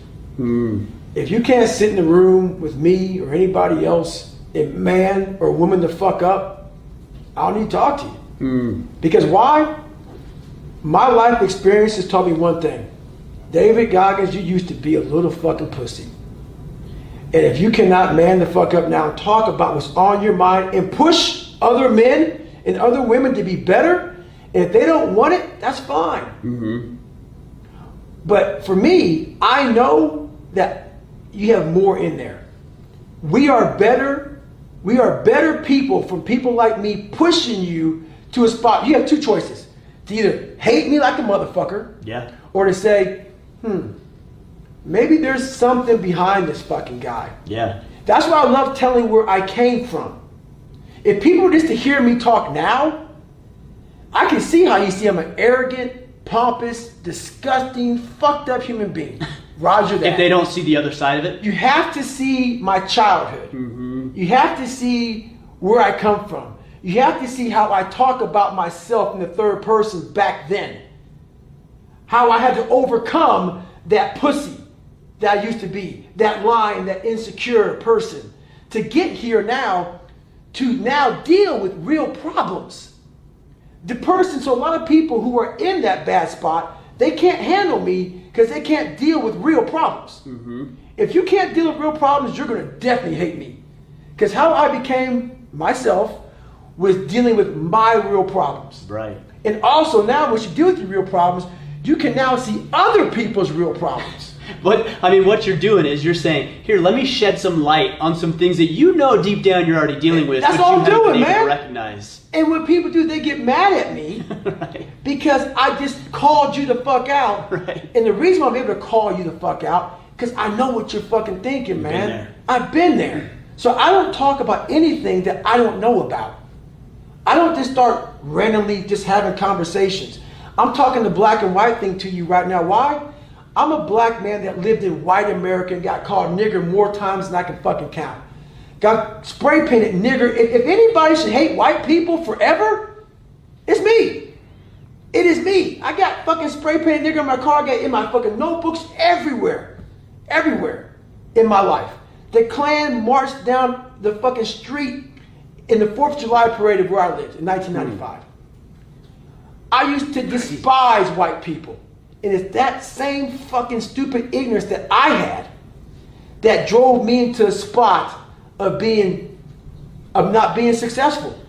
If you can't sit in the room with me or anybody else and man or woman to fuck up, I don't need to talk to you. Because why? My life experience has taught me one thing. David Goggins, you used to be a little fucking pussy. And if you cannot man the fuck up now and talk about what's on your mind and push other men and other women to be better, and if they don't want it, that's fine. But for me, I know that you have more in there. We are better people from people like me pushing you to a spot. You have two choices. To either hate me like a motherfucker, or to say, maybe there's something behind this fucking guy. That's why I love telling where I came from. If people were just to hear me talk now, I can see how you see I'm an arrogant, pompous, disgusting, fucked up human being. Roger that. If they don't see the other side of it? You have to see my childhood. You have to see where I come from. You have to see how I talk about myself in the third person back then. How I had to overcome that pussy that I used to be, that lying, that insecure person, to get here now, to now deal with real problems. The person, so a lot of people who are in that bad spot, they can't handle me because they can't deal with real problems. If you can't deal with real problems, you're going to definitely hate me. Because how I became myself was dealing with my real problems. Right. And also now, once you deal with your real problems, you can now see other people's real problems. But I mean, what you're doing is you're saying, here, let me shed some light on some things that you know deep down you're already dealing with. That's but all you I'm haven't doing, been able man. to recognize. And what people do, they get mad at me because I just called you the fuck out. And the reason why I'm able to call you the fuck out, because I know what you're fucking thinking, man. I've been there. So I don't talk about anything that I don't know about. I don't just start randomly just having conversations. I'm talking the black and white thing to you right now. Why? I'm a black man that lived in white America and got called nigger more times than I can fucking count. Got spray painted nigger. If anybody should hate white people forever, it's me. It is me. I got fucking spray painted nigger in my car, I got in my fucking notebooks everywhere. Everywhere in my life. The Klan marched down the fucking street in the 4th of July parade of where I lived in 1995. I used to despise white people. And it's that same fucking stupid ignorance that I had that drove me into a spot of not being successful,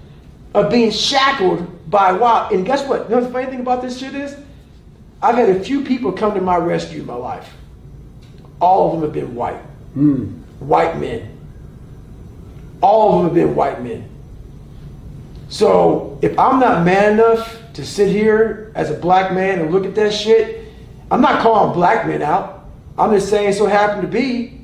of being shackled by wow. And guess what? You know the funny thing about this shit is, I've had a few people come to my rescue in my life. All of them have been white. White men. All of them have been white men. So if I'm not man enough to sit here as a black man and look at that shit, I'm not calling black men out. I'm just saying so happened to be,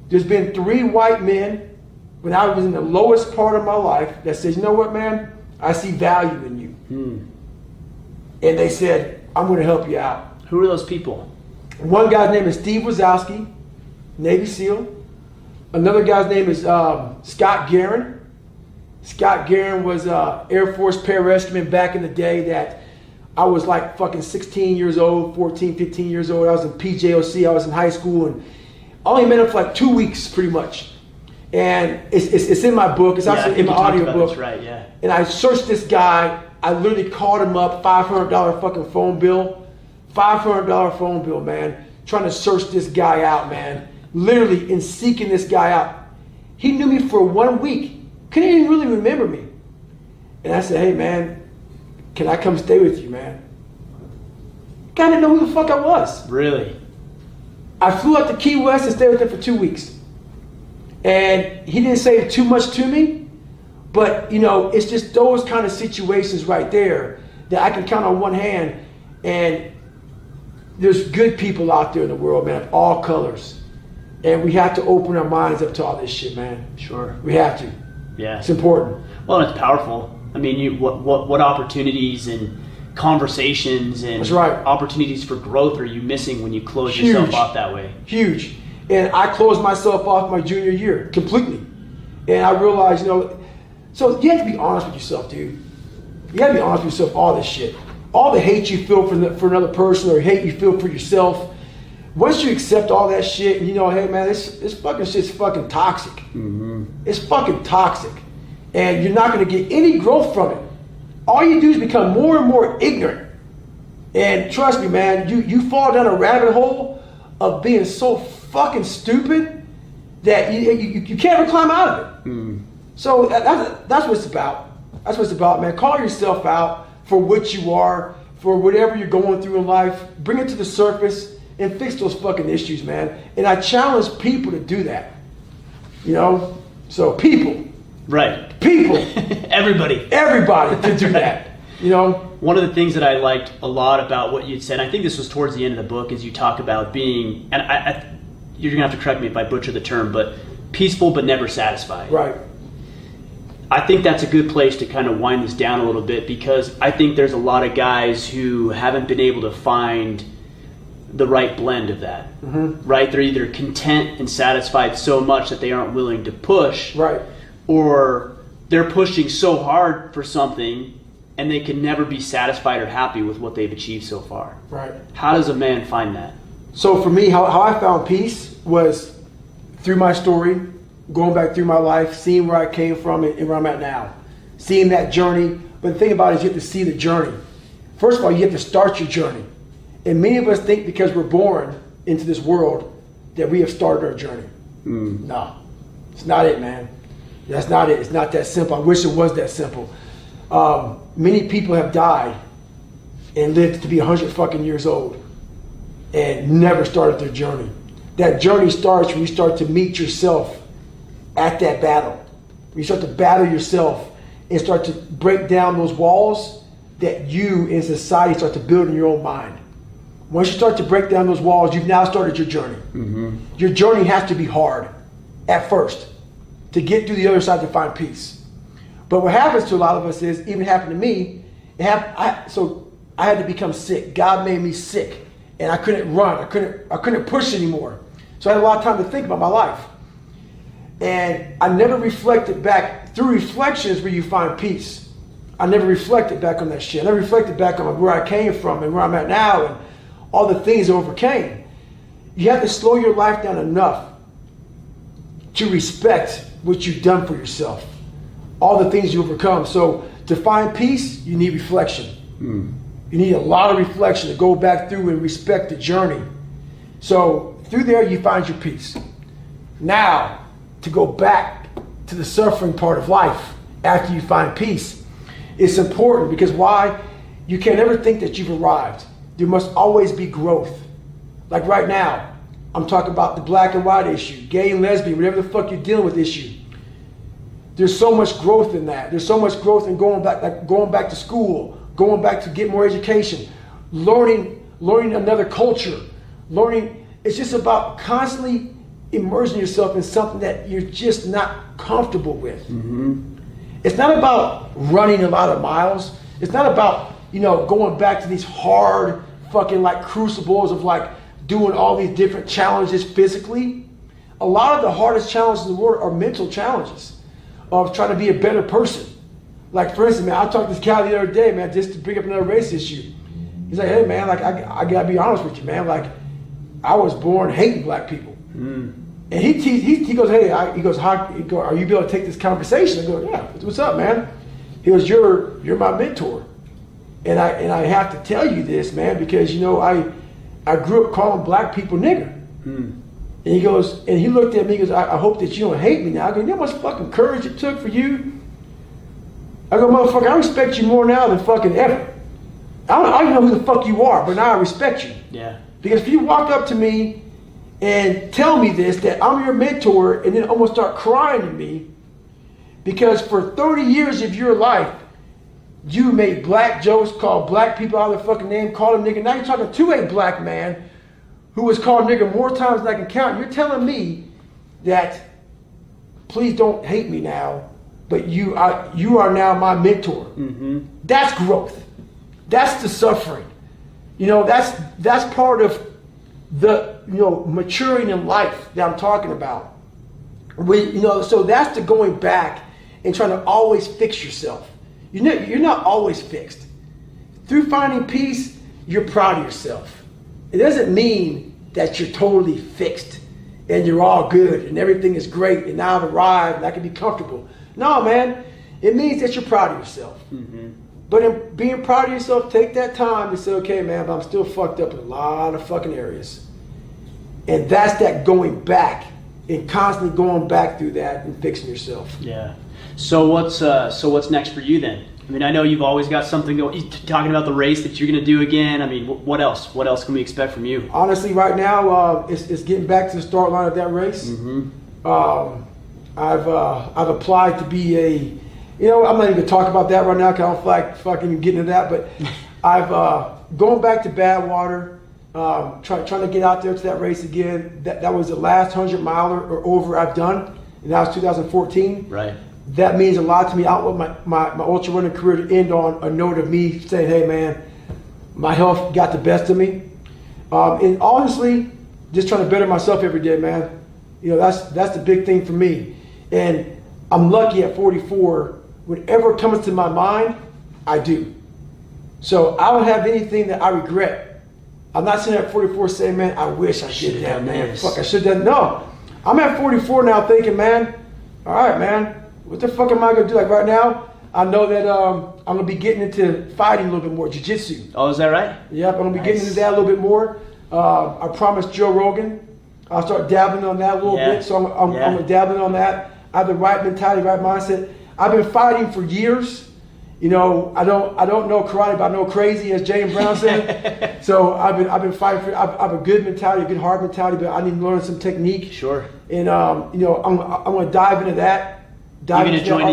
there's been 3 white men when I was in the lowest part of my life that says, you know what, man? I see value in you. And they said, I'm going to help you out. Who are those people? One guy's name is Steve Wazowski, Navy SEAL. Another guy's name is Scott Guerin. Scott Guerin was Air Force pararescueman back in the day that I was like fucking 16 years old, 14, 15 years old. I was in PJOC, I was in high school, and I only met him for like 2 weeks pretty much. And it's in my book, it's actually in my audio book. That's right, yeah. And I searched this guy, I literally called him up, $500 fucking phone bill. $500 phone bill, man. Trying to search this guy out, man. Literally in seeking this guy out. He knew me for 1 week. Couldn't even really remember me. And I said, hey man, can I come stay with you, man? Guy didn't know who the fuck I was. Really? I flew out to Key West and stayed with him for 2 weeks. And he didn't say too much to me, but you know, it's just those kind of situations right there that I can count on one hand. And there's good people out there in the world, man, of all colors. And we have to open our minds up to all this shit, man. Sure. We have to. Yeah. It's important. Well, it's powerful. I mean, what opportunities and conversations and That's right. opportunities for growth are you missing when you close yourself off that way? Huge. And I closed myself off my junior year completely. And I realized, you know, so you have to be honest with yourself, dude. You got to be honest with yourself, all this shit. All the hate you feel for another person or hate you feel for yourself, once you accept all that shit and you know, hey man, this fucking shit's fucking toxic. It's fucking toxic. And you're not going to get any growth from it. All you do is become more and more ignorant. And trust me, man, you fall down a rabbit hole of being so fucking stupid that you can't ever climb out of it. So that's what it's about. That's what it's about, man. Call yourself out for what you are, for whatever you're going through in life. Bring it to the surface and fix those fucking issues, man. And I challenge people to do that. You know? So people. Right. People. Everybody to do that. You know? One of the things that I liked a lot about what you'd said, I think this was towards the end of the book, is you talk about being, and you're going to have to correct me if I butcher the term, but peaceful but never satisfied. Right. I think that's a good place to kind of wind this down a little bit, because I think there's a lot of guys who haven't been able to find the right blend of that. Right? They're either content and satisfied so much that they aren't willing to push. Right. Or they're pushing so hard for something and they can never be satisfied or happy with what they've achieved so far. Right. How does a man find that? So for me, how I found peace was through my story, going back through my life, seeing where I came from and where I'm at now. Seeing that journey. But the thing about it is you have to see the journey. First of all, you have to start your journey. And many of us think because we're born into this world that we have started our journey. No, it's not it, man. That's not it. It's not that simple. I wish it was that simple. Many people have died and lived to be 100 fucking years old and never started their journey. That journey starts when you start to meet yourself at that battle. When you start to battle yourself and start to break down those walls that you in society start to build in your own mind. Once you start to break down those walls, you've now started your journey. Your journey has to be hard at first to get through the other side to find peace. But what happens to a lot of us is, even happened to me, so I had to become sick. God made me sick and I couldn't run. I couldn't push anymore. So I had a lot of time to think about my life. And I never reflected back. Through reflections where you find peace. I never reflected back on that shit. I never reflected back on where I came from and where I'm at now and all the things I overcame. You have to slow your life down enough to respect what you've done for yourself. All the things you overcome. So to find peace, you need reflection. You need a lot of reflection to go back through and respect the journey. So through there, you find your peace. Now, to go back to the suffering part of life after you find peace, it's important because why? You can't ever think that you've arrived. There must always be growth. Like right now, I'm talking about the black and white issue, gay and lesbian, whatever the fuck you're dealing with issue. There's so much growth in that. There's so much growth in going back to school, going back to get more education, learning another culture, learning. It's just about constantly immersing yourself in something that you're just not comfortable with. Mm-hmm. It's not about running a lot of miles. It's not about, going back to these hard fucking like crucibles of like doing all these different challenges physically. A lot of the hardest challenges in the world are mental challenges of trying to be a better person. Like for instance, man, I talked to this guy the other day, man, just to bring up another race issue. He's like, hey man, like I gotta be honest with you, man. Like I was born hating black people. Mm. And he goes, hey, are you able to take this conversation? I go, yeah, what's up, man? He goes, you're my mentor. And I have to tell you this, man, because I grew up calling black people nigger. Mm. And he goes, and he looked at me, he goes, I hope that you don't hate me now. I go, you know how much fucking courage it took for you? I go, motherfucker, I respect you more now than fucking ever. I don't even know who the fuck you are, but now I respect you. Yeah. Because if you walk up to me and tell me this, that I'm your mentor, and then almost start crying to me, because for 30 years of your life, you made black jokes, called black people out of their fucking name, called them nigga. Now you're talking to a black man who was called nigga more times than I can count. You're telling me that, please don't hate me now, but you are now my mentor. Mm-hmm. That's growth. That's the suffering. That's part of the maturing in life that I'm talking about. So that's the going back and trying to always fix yourself. You're not always fixed. Through finding peace, you're proud of yourself. It doesn't mean that you're totally fixed and you're all good and everything is great and now I've arrived and I can be comfortable. No, man. It means that you're proud of yourself. Mm-hmm. But in being proud of yourself, take that time to say, okay, man, but I'm still fucked up in a lot of fucking areas. And that's that going back and constantly going back through that and fixing yourself. Yeah. So what's next for you then? I mean, I know you've always got something going. Talking about the race that you're going to do again. I mean, what else? What else can we expect from you? Honestly, right now, it's getting back to the start line of that race. Mm-hmm. I've applied to be I'm not even going to talk about that right now because I don't feel like fucking getting into that. But I've going back to Badwater, trying to get out there to that race again. That was the last 100 miler or over I've done, and that was 2014. Right. That means a lot to me. I want my ultra running career to end on a note of me saying, hey man, my health got the best of me. And honestly, just trying to better myself every day, man. That's the big thing for me. And I'm lucky at 44, whatever comes to my mind, I do. So I don't have anything that I regret. I'm not sitting at 44 saying, man, I wish I did that, man. Fuck, I should have done. No, I'm at 44 now thinking, man, all right, man. What the fuck am I going to do? Like right now, I know that I'm going to be getting into fighting a little bit more, jiu-jitsu. Oh, is that right? Yep, I'm going to be getting into that a little bit more. I promised Joe Rogan I'll start dabbling on that a little bit. So I'm dabbling on that. I have the right mentality, right mindset. I've been fighting for years. I don't know karate, but I know crazy, as James Brown said. So I've been fighting for. I have a good mentality, a good hard mentality, but I need to learn some technique. Sure. And I'm going to dive into that. You going to join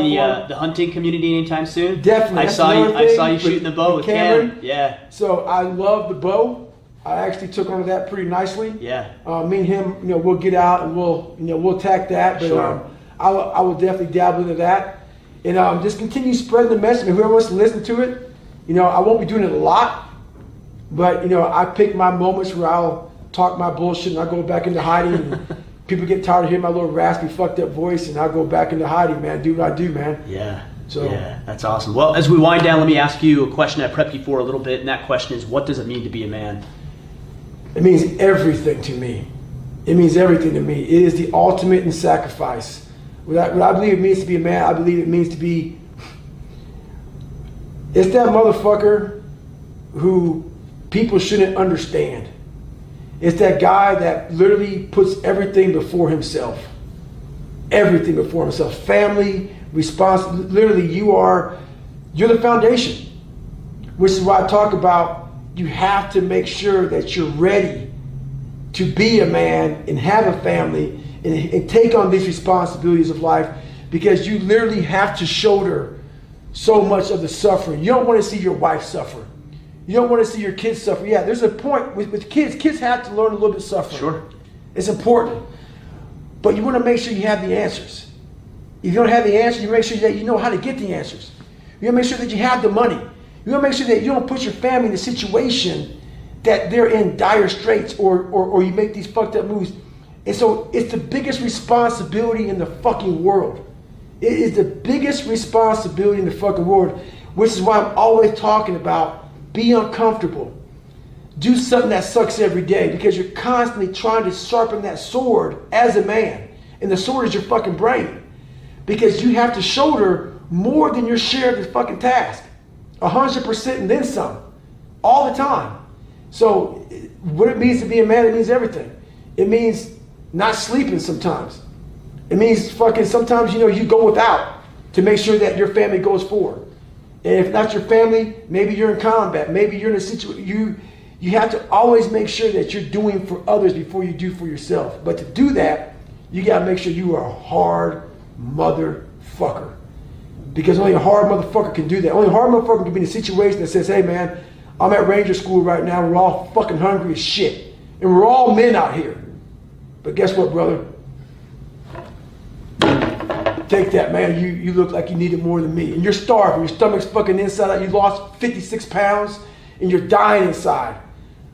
the hunting community anytime soon? Definitely. I saw you shooting the bow with Cameron. Yeah. So I love the bow. I actually took on that pretty nicely. Yeah. Me and him, we'll get out and we'll attack that. But sure. I will definitely dabble into that, and just continue spreading the message. Whoever wants to listen to it, I won't be doing it a lot, but I pick my moments where I'll talk my bullshit and I go back into hiding. And people get tired of hearing my little raspy, fucked up voice, and I'll go back into hiding, man. Do what I do, man. Yeah. Yeah, that's awesome. Well, as we wind down, let me ask you a question I prepped you for a little bit, and that question is, what does it mean to be a man? It means everything to me. It means everything to me. It is the ultimate in sacrifice. What I believe it means to be a man, I believe it means to be, it's that motherfucker who people shouldn't understand. It's that guy that literally puts everything before himself. Everything before himself. Family, literally you're the foundation. Which is why I talk about you have to make sure that you're ready to be a man and have a family and take on these responsibilities of life, because you literally have to shoulder so much of the suffering. You don't want to see your wife suffer. You don't want to see your kids suffer. Yeah, there's a point with kids. Kids have to learn a little bit of suffering. Sure. It's important. But you want to make sure you have the answers. If you don't have the answers, you make sure that you know how to get the answers. You want to make sure that you have the money. You want to make sure that you don't put your family in a situation that they're in dire straits or you make these fucked up moves. And so it's the biggest responsibility in the fucking world. It is the biggest responsibility in the fucking world, which is why I'm always talking about be uncomfortable. Do something that sucks every day, because you're constantly trying to sharpen that sword as a man. And the sword is your fucking brain. Because you have to shoulder more than your share of the fucking task. 100% and then some. All the time. So what it means to be a man, it means everything. It means not sleeping sometimes. It means fucking sometimes, you go without to make sure that your family goes forward. And if not your family, maybe you're in combat. Maybe you're in a situation, you have to always make sure that you're doing for others before you do for yourself. But to do that, you gotta make sure you are a hard motherfucker. Because only a hard motherfucker can do that. Only a hard motherfucker can be in a situation that says, hey man, I'm at Ranger School right now, we're all fucking hungry as shit. And we're all men out here. But guess what, brother? Take that, man. You look like you need it more than me. And you're starving. Your stomach's fucking inside out. You lost 56 pounds and you're dying inside.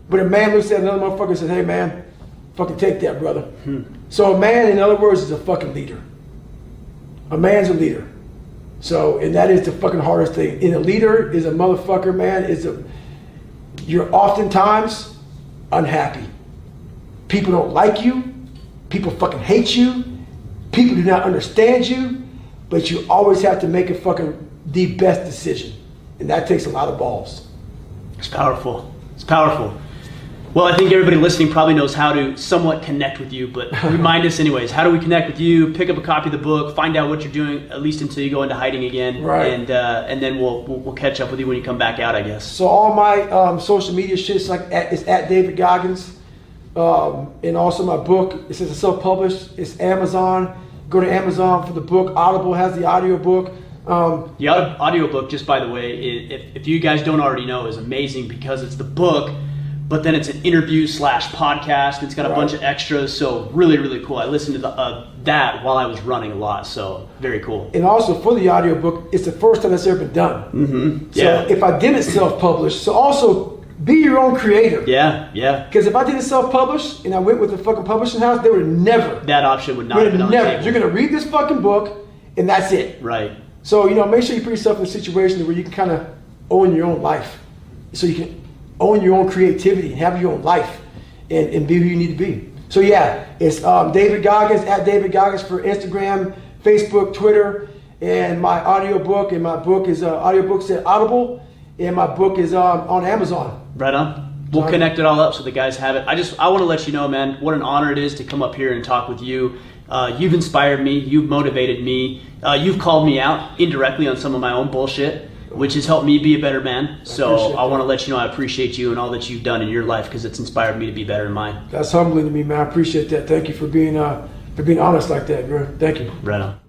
But a man looks at another motherfucker and says, hey man, fucking take that, brother. So a man, in other words, is a fucking leader. A man's a leader. So, and that is the fucking hardest thing. And a leader is a motherfucker, man, you're oftentimes unhappy. People don't like you. People fucking hate you. People do not understand you, but you always have to make the best decision. And that takes a lot of balls. It's powerful. It's powerful. Well, I think everybody listening probably knows how to somewhat connect with you, but remind us anyways, how do we connect with you? Pick up a copy of the book, find out what you're doing, at least until you go into hiding again. Right. And then we'll catch up with you when you come back out, I guess. So all my social media shit is it's at David Goggins. And also my book, it says it's self-published. It's Amazon. Go to Amazon for the book. Audible has the audio book. The audio book, just by the way, if you guys don't already know, is amazing because it's the book, but then it's an interview / podcast. It's got a bunch of extras, so really, really cool. I listened to that while I was running a lot, so very cool. And also for the audio book, it's the first time that's ever been done. Mm-hmm. So if I didn't self-publish, so also be your own creator. Yeah. Because if I didn't self-publish and I went with the fucking publishing house, they would have never. That option would not have been on the table. You're going to read this fucking book and that's it. Right. So, make sure you put yourself in a situation where you can kind of own your own life. So you can own your own creativity and have your own life and be who you need to be. So yeah, it's David Goggins, at David Goggins for Instagram, Facebook, Twitter, and my audiobook. And my book is audiobooks at Audible, and my book is on Amazon. Right on. We'll connect it all up so the guys have it. I want to let you know, man, what an honor it is to come up here and talk with you. You've inspired me. You've motivated me. You've called me out indirectly on some of my own bullshit, which has helped me be a better man. So I want to let you know I appreciate you and all that you've done in your life because it's inspired me to be better in mine. That's humbling to me, man. I appreciate that. Thank you for being honest like that, bro. Thank you. Right on.